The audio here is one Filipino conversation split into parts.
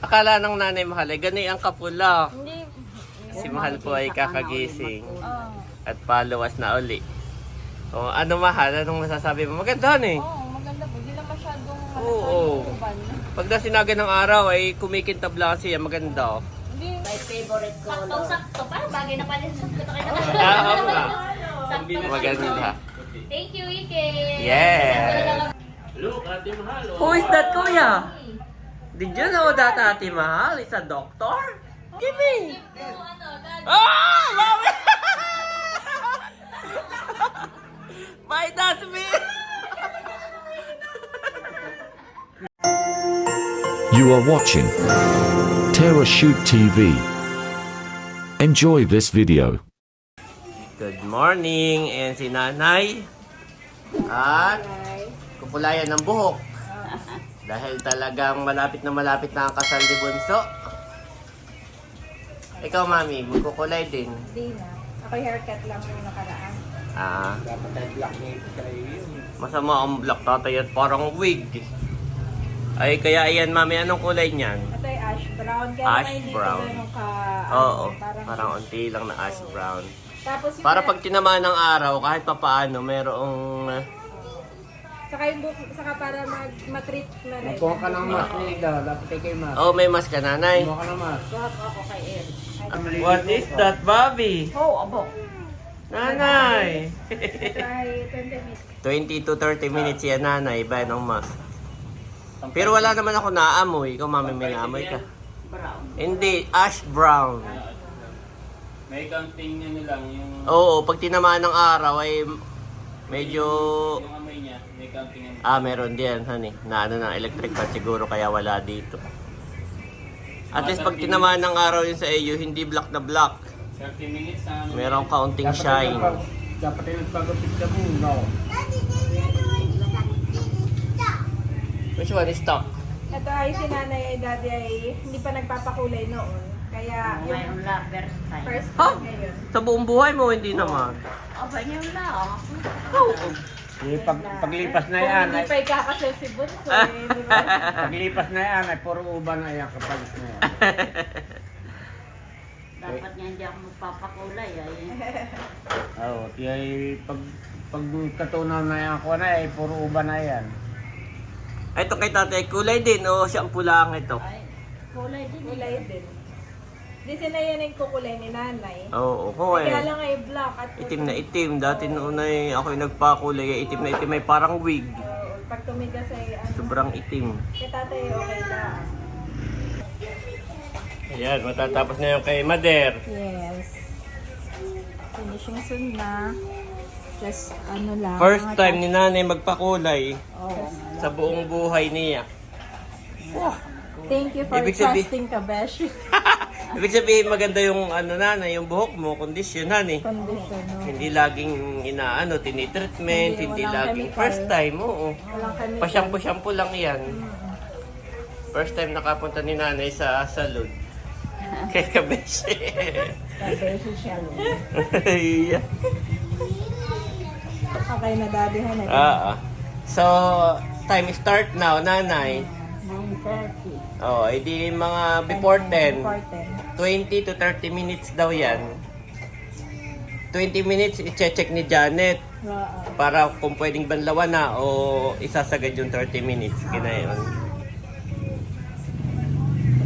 Akala ng nanay Mahal ay gano'y ang kapula. Hindi. Si Mahal po ay kakagising. Oo. At paluwas na uli. O, ano Mahal? Anong masasabi mo? Maganda eh. Oo, maganda po. Hindi lang masyadong Oo. Pag nasinaga ng araw ay kumikintab lang siya. Maganda. Hindi. My favorite color. Sakto-sakto. Parang bagay na pala sa sakto kayo. Oo nga. Maganda. Thank you, Ike. Yes. Look, Ate Mahal. Who is that, Kuya? Did you know that Ate Mahal is a doctor? Give me. Oh, mami! My dustbin! You are watching Terra Shoot TV. Enjoy this video. Good morning, and si Nanay at kupulayan ng buhok. Dahil talagang malapit na ang kasal ni Bunso. Ikaw, Mami, magkukulay din. Hindi na. Ako haircut lang yung nakaraan. Dapat ay black na ito masama ang black tatay at parang wig. Ay, kaya ayan, Mami, anong kulay niyan? Ito ay ash brown. Kaya Ash naman hindi brown. ko ganun ka... Oo, parang parang unti lang na ash brown. Tapos yung Para pag tinamaan ng araw, kahit papaano, merong... Saka yung buhok, saka para matreat na rin. Kuha ka ng mask nila, dapat ay kay mask. Oh, may mask ka, Nanay. Kuha ka ng mask. Buhok ako kay Ed. What is that, Bobby? Oh, abo. Nanay! Try 20 minutes. 20 to 30 minutes yan, Nanay, ba ng mask. Pero wala naman ako naamoy. Ikaw, Mami, may naamoy ka. Brown. Hindi, ash brown. May counting nyo lang yung Oo, pag tinamaan ng araw ay medyo... amoy niya. May counting nyo. meron din, honey. Na ano ng electric fan siguro kaya wala dito. At least pag tinamaan ng araw yun sa iyo, hindi black na black. 30 minutes na. Merong counting shine. Dapat ay nagpagupit ka mo, no? Which one is stock? Ito ay si nanay ay dati ay hindi pa nagpapakulay noon. Kaya yung Ngayon lang, first time. first Ha? time ngayon. Sa buong buhay mo, hindi naman. Aba, ngayon lang. Paglipas na yan, Kung hindi pa ikakasal si Bunso eh, di ba? paglipas na yan, ay puro uban na yan kapag na yan. Dapat nga hindi ako magpapakulay. Ay. Oo, pag katunaw na yan ako na, ay puro uban na yan. Ito kay tatay, kulay din o shampoo lang ito? Ay, kulay din. Kulay din. Di sila yan yung kukulay ni nanay. Oo, ko Kaya eh. lang ay black at Itim na itim. Dati noon ay ako yung nagpakulay. Itim na itim ay parang wig. pag tumigas ay ano. Sobrang itim. Kaya tatay okay lang. Ayan, matatapos na yung kay Mader. Yes. Finishing soon na. Just ano lang. First time ni nanay magpakulay Oh. sa buong buhay niya. Thank you for Ibig sabi- trusting Kabesh. Ibig sabihin maganda yung ano nanay, yung buhok mo, kondisyonan eh. Condition, no? Hindi laging inaano, tinitreatment, hindi walang laging chemical. first time, oo. Walang chemical. Pa-shampoo-shampoo lang yan. First time nakapunta ni nanay sa salon. Kay Kabesh. Kabesh siya. Yeah. Okay na dadihan na. So, time start now, nanay. 9:30. Oh, edi mga before 10. Before 20 10. to 30 minutes daw yan. 20 minutes, i-check ni Janet Oo. para kung pwedeng banlawan na o isasagad yung 30 minutes. Ginayon.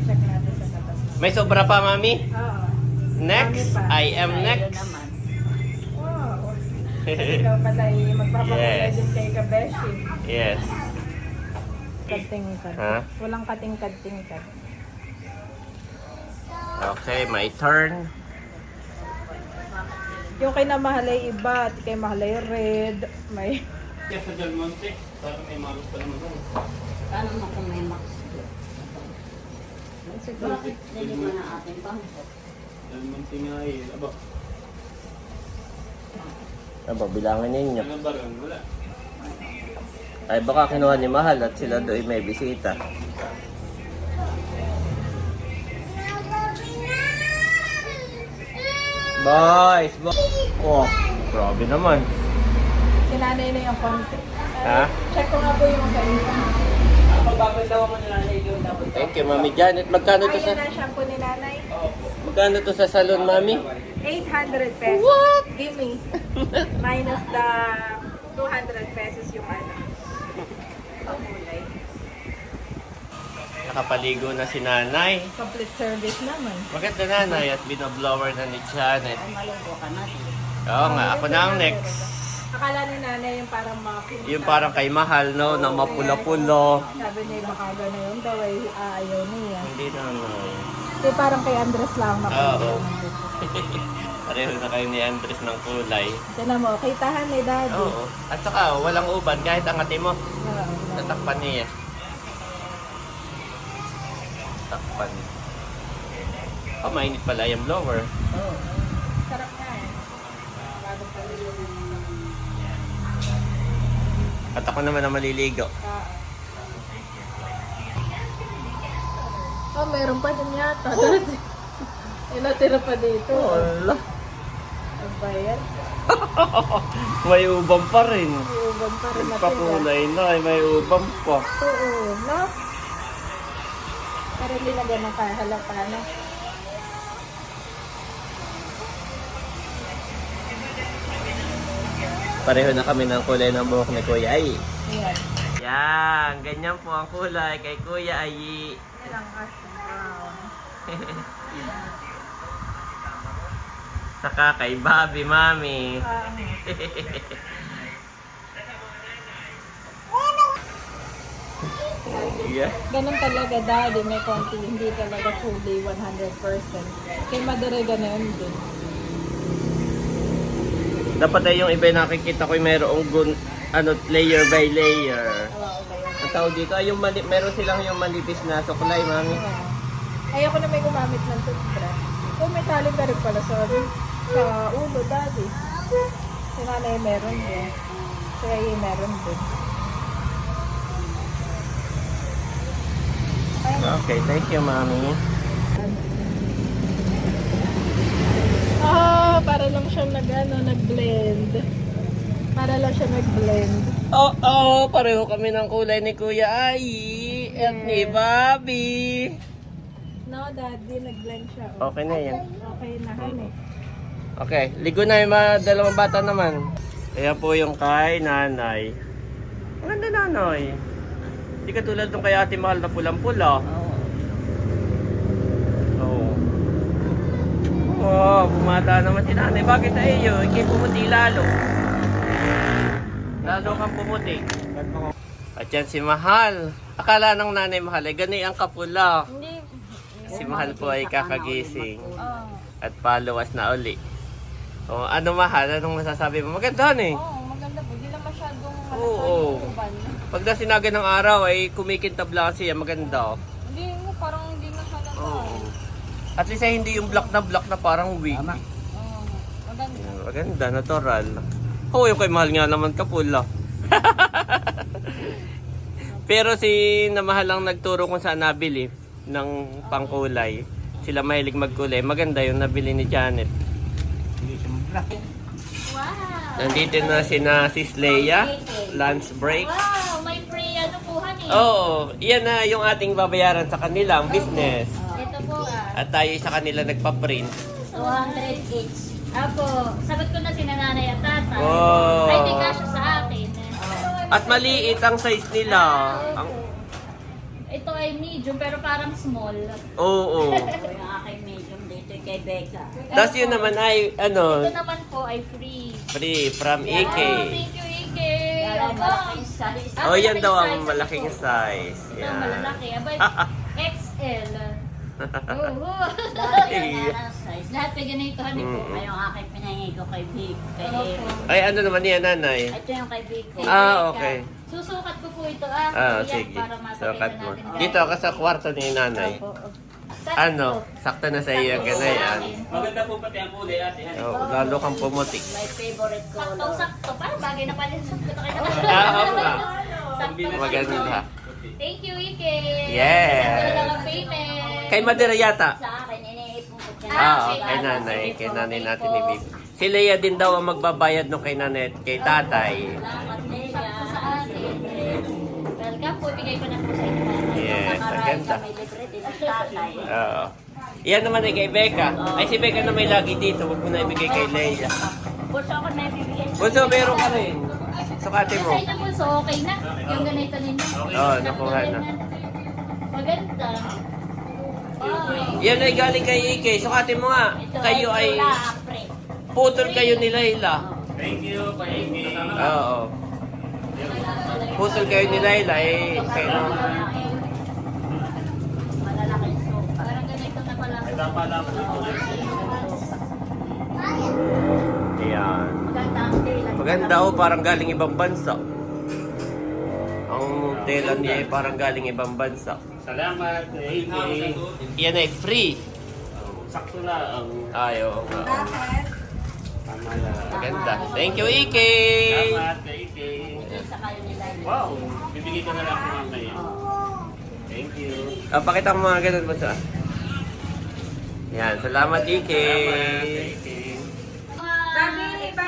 Check natin sa labas. May sobra pa, Mami? Oo. Next, Marami pa. I am Ayun next. naman. Wow. Ikaw pala ay magpapakulay Yes. din kay Kabeshi. Yes. Katingkad. Ha? Walang katingkad-tingkad. Okay, my turn. Yung kay na mahalay iba at kay mahalay red. May... Kaya sa Del Monte, parang may malos pa naman doon. Paano mo kung may max? Sige. Bakit hindi mo na ating bangko? Del Monte nga eh. Aba, Aba, bilangin ninyo. ano ba rin? Wala. Ay, baka kinuha ni Mahal at sila doon may bisita. Boys! Oh, grabe naman. Sinanay na yung konti. Ha? Check ko nga po yung sa iyo. Thank you, Mami Janet. Magkano to Ayan sa... na shampoo ni nanay. Magkano to sa salon, Mami? 800 pesos. What? Give me. Minus the 200 pesos yung ano. Pamulay. Nakapaligo na si nanay. Complete service naman. Maganda nanay at binoblower na ni Janet. Ay, malunggo ka na. Oo nga, ako na ang next. Akala ni nanay yung parang mapinta. Yung parang kay Mahal, no? Na mapula-pulo. Sabi niya baka gano'n daw ay ayaw niya. Hindi nanay. Yung parang kay Andres lang Oo. Pareho na kayo ni Andres ng kulay. Tiyan mo, kitahan ni daddy. Oo. At saka, walang uban kahit ang ate mo. Oo. Tatakpan niya. Takpan. Oh, mainit pala yung blower. Oo. Sarap na eh. Bago pa rin yung... At ako naman ang maliligo. Oh, meron pa din yata. May natira pa dito. Wala. Ang bayan. May ubam pa rin. Iuban pa rin natira. Pakulay na, may ubam pa. Oo, no? Pero hindi na ganun kahalata, no? Pareho na kami ng kulay ng buhok ni Kuya Ay. Ayan. Yan, ganyan po ang kulay kay Kuya Ay. Ilang ash brown. Saka kay Bobby Mami. Yeah. Ganun talaga, daddy. May konti. Hindi talaga fully 100%. Kay Madure ganun din. Dapat ay yung iba yung nakikita ko yung mayroong layer by layer. Oo, okay. Ang tawag dito ay yung meron silang yung manipis na suklay, Mami. Ayoko na may gumamit ng toothbrush. Oh, may talim ka rin pala sa ulo, daddy. Si nanay meron din. Si Ay meron din. Okay, thank you, Mami. Para lang siyang nag-blend. Para lang siya nag-blend. Oo, pareho kami ng kulay ni Kuya Ay at ni Bobby. No, daddy, nag-blend siya. Okay na yan. Okay na, honey. Okay, ligo na yung mga dalawang bata naman. Ayan po yung kay nanay. Ang ganda nanay. Hindi ka tulad nung kay ate Mahal na pulang-pula. Oo. Oh, bumata naman si nanay. Bakit tayo? Hindi pumuti lalo. Lalo kang pumuti. At yan si Mahal. Akala ng nanay Mahal ay ganay ang kapula. Hindi. Si Mahal po ay kakagising. Oh. At paluwas na uli. Oh, ano Mahal? Anong masasabi mo? Maganda eh. Oo, maganda po. Hindi lang masyadong Oo. Pag nasinaga ng araw ay kumikintab lang siya. Maganda. Hindi mo, parang hindi nga halata. Oo. At least ay hindi yung black na parang wig. Oo, maganda. Maganda, natural. Oo, yung kay Mahal nga naman kapula. Pero si Namahal lang nagturo kung saan nabili ng pangkulay. Sila mahilig magkulay. Maganda yung nabili ni Janet. Wow! Nandito na Sis Leia. Lunch break. Wow! May free ano po, honey. Oo, iyan na yung ating babayaran sa kanila, ang business. Ito po At tayo sa kanila nagpa-print. 200 each. Apo, sagot ko na si nanay at tatay. Wow. Ay, di kasya sa akin. At maliit ang size nila. Ang, Ito ay medium pero parang small. oo. Ito yung aking medium dito kay Becca. Tapos yun naman ay, Ito naman po ay free. free from Oh, EK. thank you, Ike. Kaya Aba. malaking size. Oh, yan daw ang size. malaking size. Ito Yan. malalaki. Abay, XL. Oo. Dahil yan ang size. Lahat pa ganito, honey po. Ay, yung aking pinahingi ko kay Vic. Kay Eric. Ay, ano naman yan, nanay? Ito yung kay Vic ko. Okay. Susukat ko po ito Ah, Ayan, sige. para mapakita Sukat mo. natin. Dito ako sa kwarto ni nanay. Ano? Sakto na sa iyo ang ganayan. Maganda po pati ang kulay ate. Oh, lalo kang pumuti. My favorite color. Sakto-sakto. Parang bagay na pala sa sakto kayo naman. Oo nga. Sakto. Maganda. Thank you, Ike. Yes. Sakto na lang ang payment. Kay Madera yata. Sa akin, iniipon ko siya. Kay nanay. Kay nanay natin ni Viv. Si Leia din daw ang magbabayad no kay nanay at kay tatay. Salamat, Leia. Sakto sa akin. Welcome po. Bigay ko na po sa inyo. Maganda. Kami libre din ang tatay. Oo. Yan naman ay kay Becca. Ay, si Becca na may lagi dito. Huwag mo na ibigay kay Leia. Puso ako na ibibigay sa Bunso, meron ka rin. Sukati mo. Sa inyo po, so okay na. Yung ganito ninyo. Oo, nakuha na. Maganda. Wow. Yan ay galing kay Ike. Sukati mo nga. Ito Kayo ay tula, pre. putol kayo ni Layla. Thank you, Paiki. Oo. Putol kayo ni Layla. Eh, kayo na. Malalaki yung sopa. Parang ganito na pala. Ayan. Maganda ang tela. Maganda oh, parang galing ibang bansa. Ang tela niya ay parang galing ibang bansa. Salamat, Paiki. Yan ay free. Sakto na ang Ayo. tama na. Maganda. Thank you, Ike. Salamat, Paiki. Sa kayo nila. Wow, bibigay ko na lang ako mamaya. Thank you. Pakita mo mga ganun mo sa. Yan, salamat, Ike. Paiki.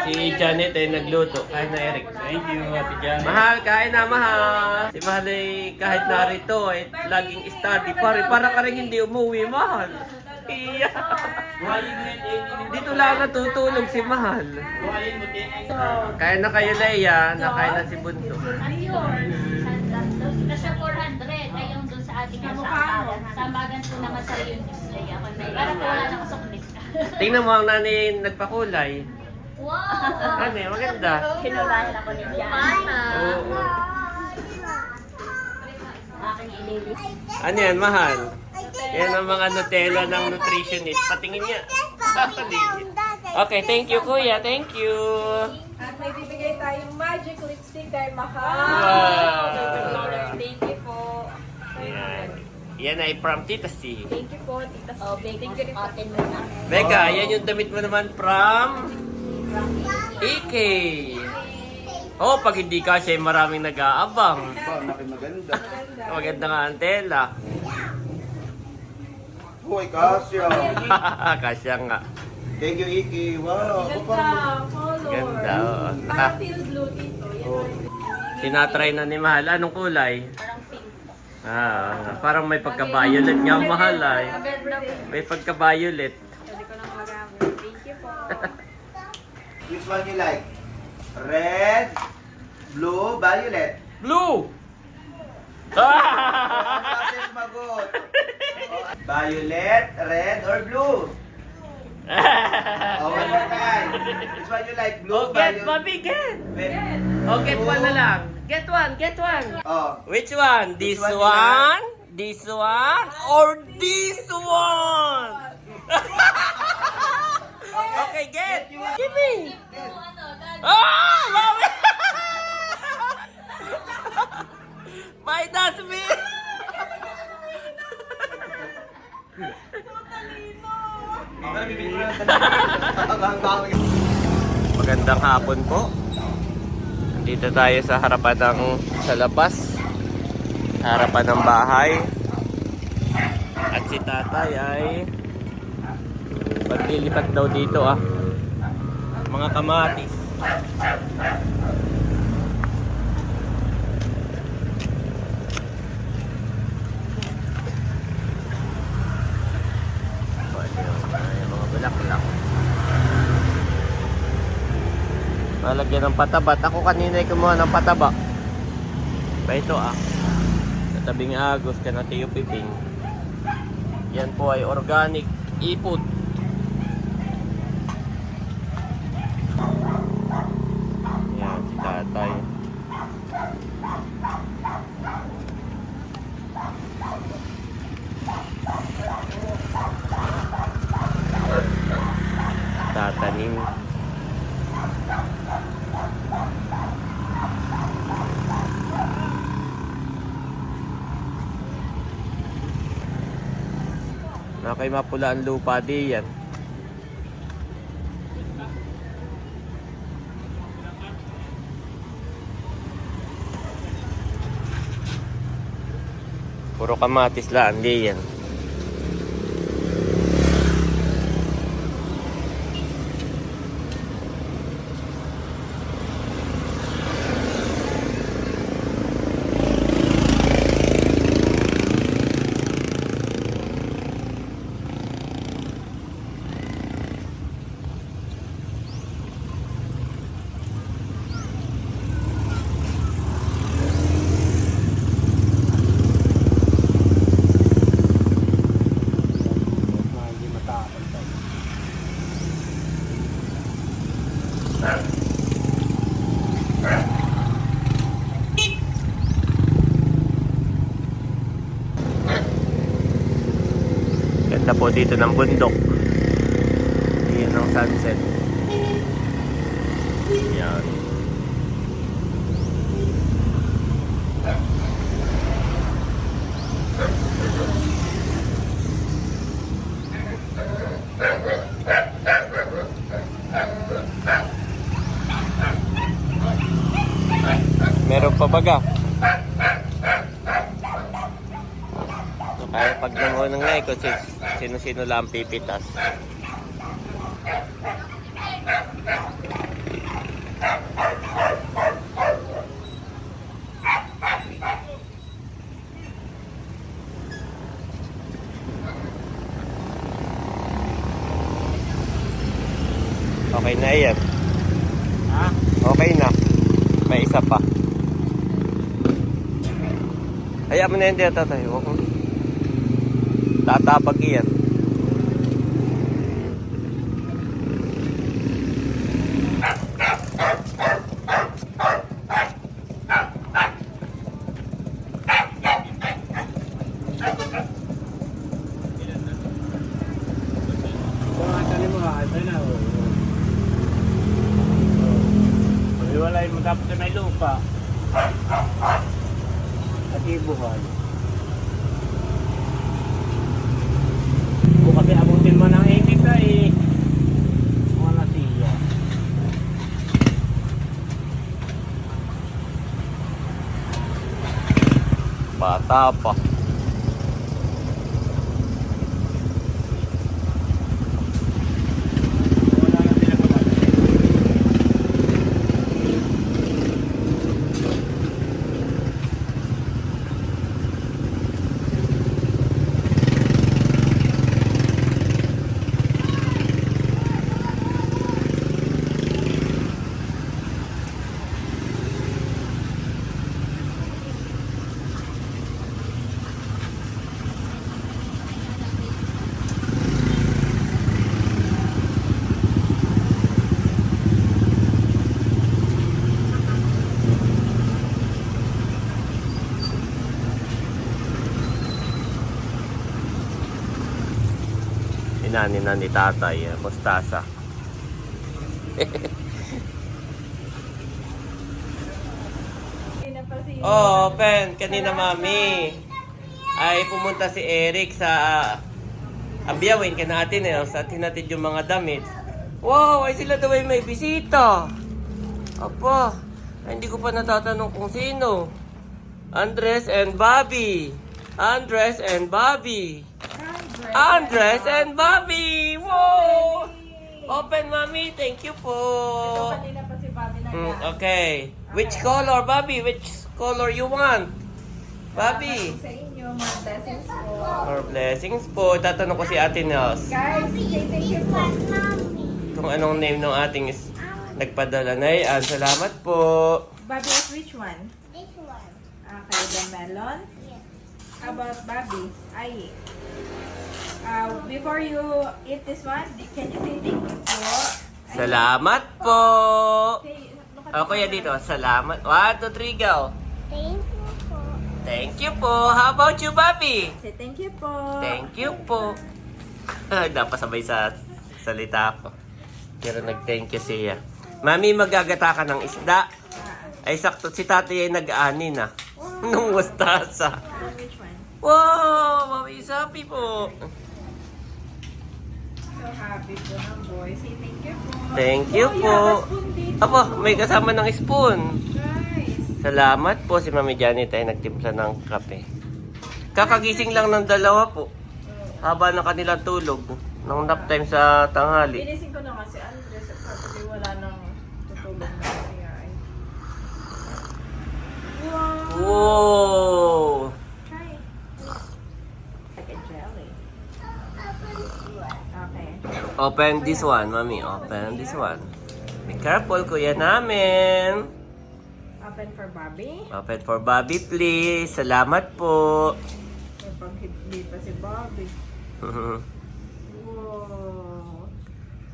Si Janet ay nagluto. Kahit na Eric. Thank you, Ate Janet. Mahal, kain na, mahal. Si Mahal ay kahit narito ay laging study. Para ka rin hindi umuwi, Mahal. Iya. Dito lang natutulog si Mahal. Kain na kayo, Leia. Nakain na si Bunso. Ayun. Kasi 400. Ayun doon sa ating sambagan. Sambagan po naman sa yun. Para po wala nang suklis. Tingnan mo ang nanay nagpakulay. Wow! Ano eh, maganda. Kinulayan ako ni Jan. Oo. Aking ililis. Ano yan, Mahal? Yan ang mga Nutella ng nutritionist. Patingin niya. Okay, thank you, Kuya. Thank you. At may bibigay tayong magic lipstick kay Mahal. Wow. Thank you po. Yan. Yan ay from Tita C. Thank you po, Tita C. O, bake mo sa atin muna. Becca, yan yung damit mo naman from Ike. Oh, pag hindi ka siya, maraming nag-aabang. Maganda. Maganda nga ang tela. Hoy, Kasya. Kasya nga. Thank you, Iki. Wow. Ganda, color. Ganda, oo. Parang teal blue dito. Yan. Sinatry na ni Mahal. Anong kulay? Parang pink. Parang may pagka-violet nga Mahal ay. May pagka-violet. Pwede ko nang magamit. Thank you po. Which one you like? Red, blue, violet. Blue! Kasi sumagot. Violet, red, or blue? Oh, one more time. Which one you like? Blue, Oh, get, violet? Bobby, get! Red. Oh, get one na lang. Get one, get one. Oh, Which one? This Which one you one? This one? Or this one? Okay, get! Give me! Ah! Mami! My dustbin! Magandang hapon po. Dito tayo sa harapan ng sa labas. Sa harapan ng bahay. At si tatay ay paglilipat daw dito mga kamatis. Yung mga bulaklak. Malagyan ng patabat. Ako kanina ay kumuha ng pataba. Ba ito sa tabing agos ka na Tio Piping. Yan po ay organic ipot. Yan si tatay. Tatanim. Nakay mapula ang lupa di yan. Puro kamatis lang di yan. ganda po dito ng bundok. Ayan ang sunset. Ayan. Meron pa baga. So, kaya pag nangunang nga kung sino-sino lang pipitas. Okay na yan. Ha? Okay na. May isa pa. Hayaan mo na yun dito tayo. Tatabag yan. Tali mo ha, ito na. Iwalay mo dapat na may lupa. At ibuhay. Kung kasi abutin mo ng init ay wala siya. Bata pa. Wala na sila kumakain. Inanin na ni tatay. Mustasa. Oh, open. Kanina mami. Ay pumunta si Eric sa Abiyawin ka natin sa tinatid yung mga damit. Wow, ay sila daw ay may bisita. Apa, ay, hindi ko pa natatanong kung sino. Andres and Bobby. Andres and Bobby. Andres and Bobby. Wow! Open, mami. Thank you po. Kanina pa si Bobby na Okay. Which color, Bobby? Which color you want? Bobby. sa inyo, mga blessings po. Or blessings po. Tatanong ko si Ate Nels. Guys, say thank you po. Kung anong name ng ating nagpadala na yan. Salamat po. Bobby, which one? This one. Okay, the melon. Yes. How about Bobby? Ay. Before you eat this one, can you say thank you po? Ay, Salamat po. say, look at O, kuya dito. Salamat. 1, 2, 3, go. Thank you po. Thank you po. How about you, Bobby? Say thank you po. Thank you po. Napasabay sa salita ko. Pero nag-thank you siya. Mami, magagata ka ng isda. Ay, sakto si tatay ay nag-ani na. Nung mustasa. Which one? Wow! Mami, sapi po. So happy po ng boy. Say thank you po. Thank you Oh, po. yeah, spoon dito. Apo, may kasama ng spoon. Nice. Salamat po si Mami Janet ay nagtimpla ng kape. Kakagising lang ng dalawa po. Haba ng kanilang tulog. Nung nap time sa tanghali. Inising ko na kasi Andres at sabi wala nang tutulog na kaya ay. Wow! Wow! Try. Like a jelly. Okay. Open this one, Mami. Open this one. Be careful, kuya namin. Open for Bobby. Open for Bobby, please. Salamat po. May paghibli pa si Bobby. Wow.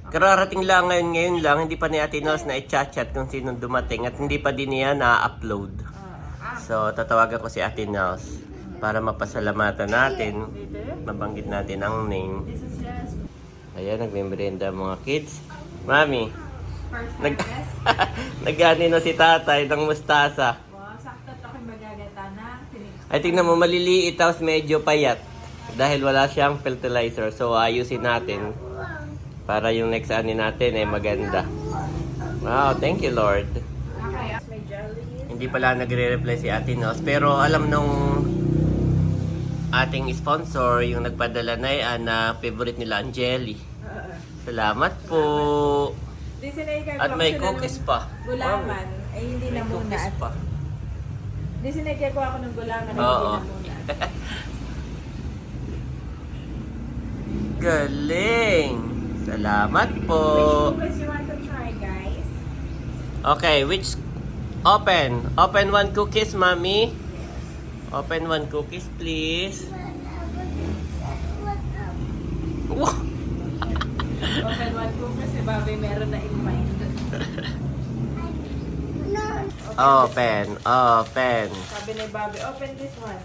Kararating lang ngayon lang, hindi pa ni Ate Nels na i-chat-chat kung sino dumating at hindi pa din niya na-upload. So, tatawagan ko si Ate Nels. Para mapasalamatan natin, mabanggit natin ang name. This is just Ayan, nagmemorienda mga kids. Mami, first nag harvest. nagani na si tatay ng mustasa. Wow, sakto to kay magagata na. Ay, tingnan mo, maliliit tapos medyo payat. Dahil wala siyang fertilizer. So, ayusin natin. Para yung next ani natin ay maganda. Wow, thank you Lord. Okay, may jellies. Hindi pala nagre-reply si Ate Nos. Pero alam nung ating sponsor, yung nagpadala na yan, na favorite nila ang jelly. Salamat po. At may cookies pa. Gulaman. Ay, hindi na May muna. cookies pa. Di sinigay ko ako ng gulaman. Ay, Oo. hindi na muna. Galing. Salamat po. Which cookies you want to try, guys? Okay, which... Open. Open one cookies, Mommy. Open one cookies, please. Wow. Open one cookies. Si Bobby meron na in mind. Open. Open. Sabi ni Bobby, open this one.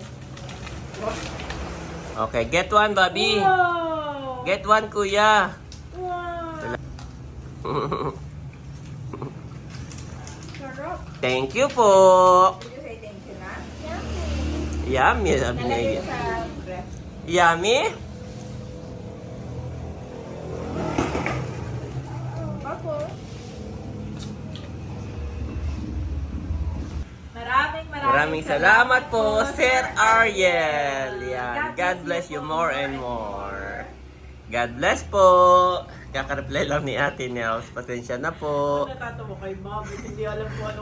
Okay, get one, Bobby. Wow! Get one, Kuya. Wow! Sarap. Thank you po. Did you say thank you na? Yummy, sabi niya. Nalagay sa breath. Yummy? Papo. Maraming Salamat po, Sir Ariel. Yan. God bless you more and more. God bless po. Kaka-reply lang ni Ate Nels. Pasensya na po. Natatawa kay Bobby. Hindi alam ko ano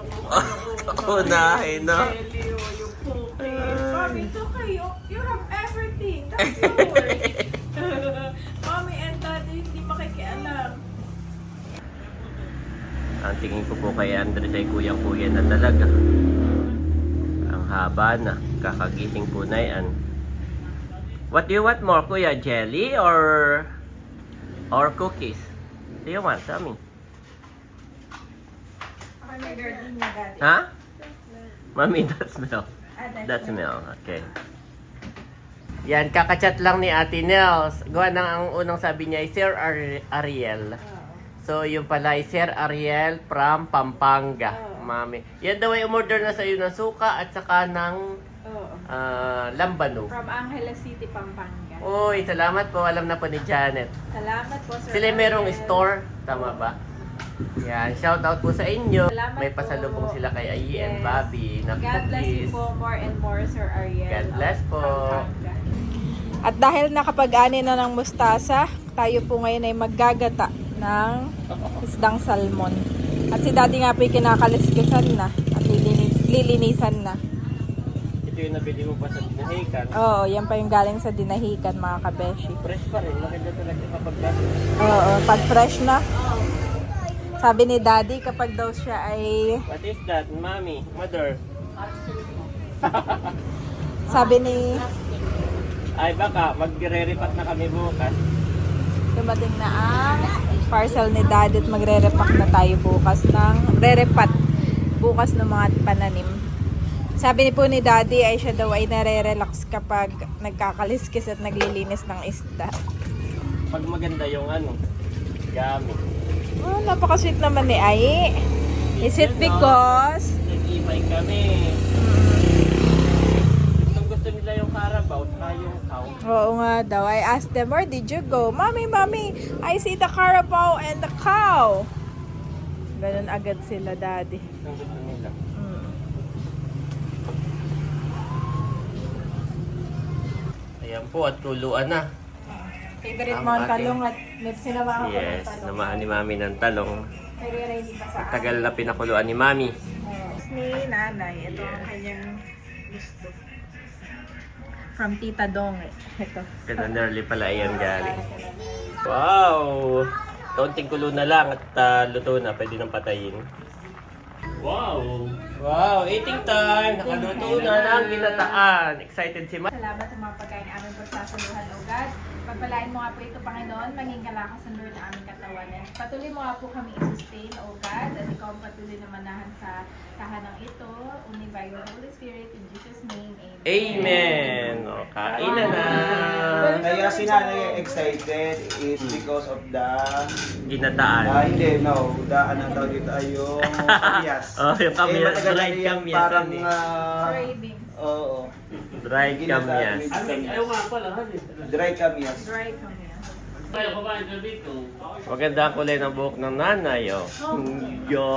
Unahin, no? Jelly o yung cookies. Bobby, it's okay. You have everything. That's yours. Mommy and Daddy hindi makikialam. Ang tingin ko po kay Andres ay kuyang-kuya na talaga. Ang haba na. Kakagising po na yan. What do you want more, Kuya? Jelly or cookies? Do you want? Tell me. Ako may garden na Daddy. Ha? Mami, that's milk. Ah, That's milk. Okay. Yan, kakachat lang ni Ate Nels. Gawa na ang unang sabi niya ay Sir Ariel. So, yung pala ay Sir Ariel from Pampanga. Mami. Yan daw ay umorder na sa iyo ng suka at saka ng Oo. lambano. From Angeles City, Pampanga. Uy, salamat po. Alam na po ni Janet. Salamat po, Sir. Sila merong Ariel. store. Tama ba? Yan. Shout out po sa inyo. Salamat May po. pasalubong sila kay Ayi and Yes. Bobby. Na God bless you cookies. po more and more, Sir Ariel. God bless po. At dahil nakapag-ani na ng mustasa, tayo po ngayon ay maggagata ng isdang salmon. At si Daddy nga po ay kinakaliskisan na at lilinisan na. Ito yung nabili mo pa sa dinahikan. Oo, yan pa yung galing sa dinahikan, mga kabeshi. Fresh pa rin. Maganda talaga kapag gato. Oo, pag fresh na. Sabi ni Daddy, kapag daw siya ay... What is that, Mommy? Mother? Sabi ni... Ay baka, magre-repat na kami bukas. Dumating na ang parcel ni Daddy at magre-repack na tayo bukas ng... Re-repat bukas ng mga pananim. Sabi po ni Daddy ay siya daw ay nare-relax kapag nagkakaliskis at naglilinis ng isda. Pag maganda yung gamit. Oh, napaka-sweet naman ni Ai. Is it because... Nag-imay kami. Gusto nila yung Carabao, yung cow. Oo nga daw. I asked them, where did you go? Mommy, I see the Carabao and the cow. Ganun agad sila, Daddy. Ang gusto nila. Ayan po, at tuluan na. Favorite Ang mo ang ating- talong at sinabahan ko ng Yes, talong. namahan ni Mami ng talong. Pero ready pa sa Tagal na pinakuluan ni Mami. ni Nanay. Ito ang kanyang gusto. From Tita Dong. Ito. Ganun pala ayan galing. Wow! Kaunting kulo na lang at luto na. Pwede nang patayin. Wow! Wow! Eating time! Nakaluto na ng ginataan. Excited si Ma. Salamat sa mga pagkain aming pagsasaluhan, O God. Pagpalain mo nga po ito, Panginoon, maging kalakas ang Lord na aming katawan. At patuloy mo nga po kami i-sustain, O God, at ikaw ang patuloy na manahan sa tahanang ito, only by your Holy Spirit, in Jesus' name, Amen. Amen. O, kain na na. Kaya si nanay excited is because of the... Ginataan. hindi, no. The, ano tawag dito ay yung kamyas. Oh, yung kamyas, matagal na dried yan, kamyas, parang, ano Cravings. oo. Dried kamyas. Ayaw nga pala, honey. Dry kamyas. Dry kami. Ayaw ko ba ito dito? Maganda ang kulay ng buhok ng nanay, oh. Yo!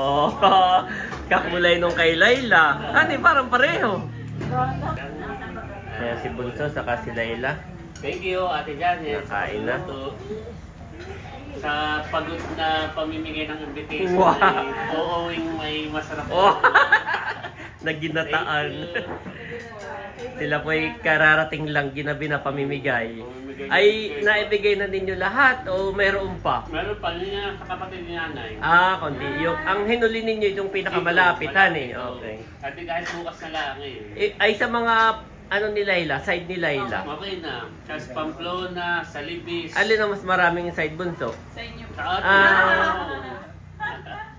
Kakulay nung kay Layla. Ano, parang pareho. Ayan si Bunso, saka si Layla. Thank you, Ate Janet. Nakain na. Sa pagod na pamimigay ng invitation, Wow. ay uuwing may masarap. Oh! Naginataan. Sila po ay kararating lang ginabi na pamimigay. Ay, naibigay na ninyo lahat o mayroon pa? Meron pa niya sa kapatid ni nanay. Ah, kundi. Yung, ang hinuli ninyo yung pinakamalapit, eh. Okay. Ate kahit bukas na lang eh. Ay sa mga, ano ni Layla, side ni Layla. Okay na. Sa Pamplona, sa Libis. Alin ang mas maraming side, Bunso? Sa inyo. Sa ate. Ah.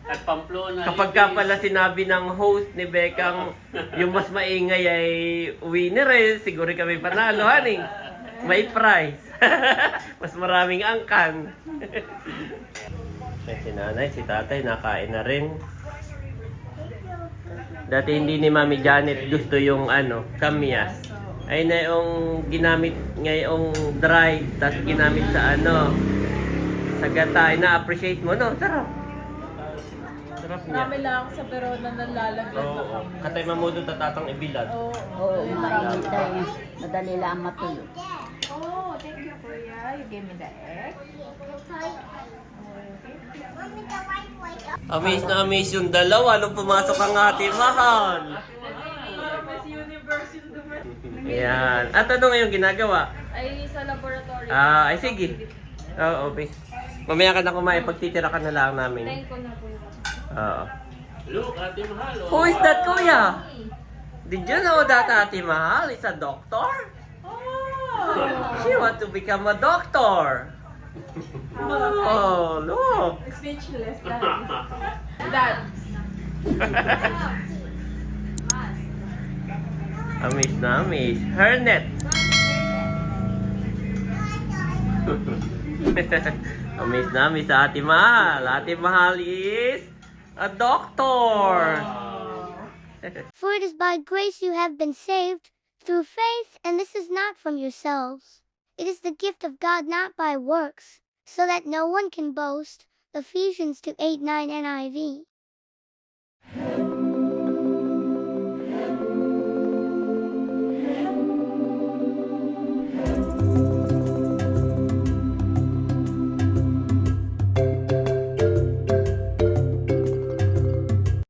At Pamplona, Kapag ka pala sinabi ng host ni Bekang yung mas maingay ay winner eh, siguro kami panalo, honey. May prize. Mas maraming angkan. Si nanay, si tatay, nakain na rin. Dati hindi ni Mami Janet gusto yung kamyas. Ay na yung ginamit ngayong dry, tapos ginamit sa sa gata. Ay na-appreciate mo, no? Sarap. Sarap niya. Marami lang sa Verona na lalagyan na Oo. kami. Katay mamudo tatatang ibilad. Oo. Oo, mainit tayo. Madali lang matulog. Oh, thank you, Kuya. You gave me the egg. Amaze na amaze yung dalawa nung pumasok ang ating mahal. Miss Universe yung dumating. Ayan. At ano ngayon ginagawa? Ay, sa laboratory. Ay sige. Oo, okay. Mamaya ka na kumain, pagtitira ka na lang namin. Thank you na po. Oo. Look, Ate Mahal. oh. Who is that, Kuya? Did you know that Ate Mahal is a doctor? She want to become a doctor. Oh, look. Speechless, Dad. Amaze na amaze. Hernet. Amaze na amaze sa Ate Mahal. Ate Mahal is a doctor. For it is by grace you have been saved, through faith, and this is not from yourselves. It is the gift of God, not by works, so that no one can boast. Ephesians 2:8-9 NIV.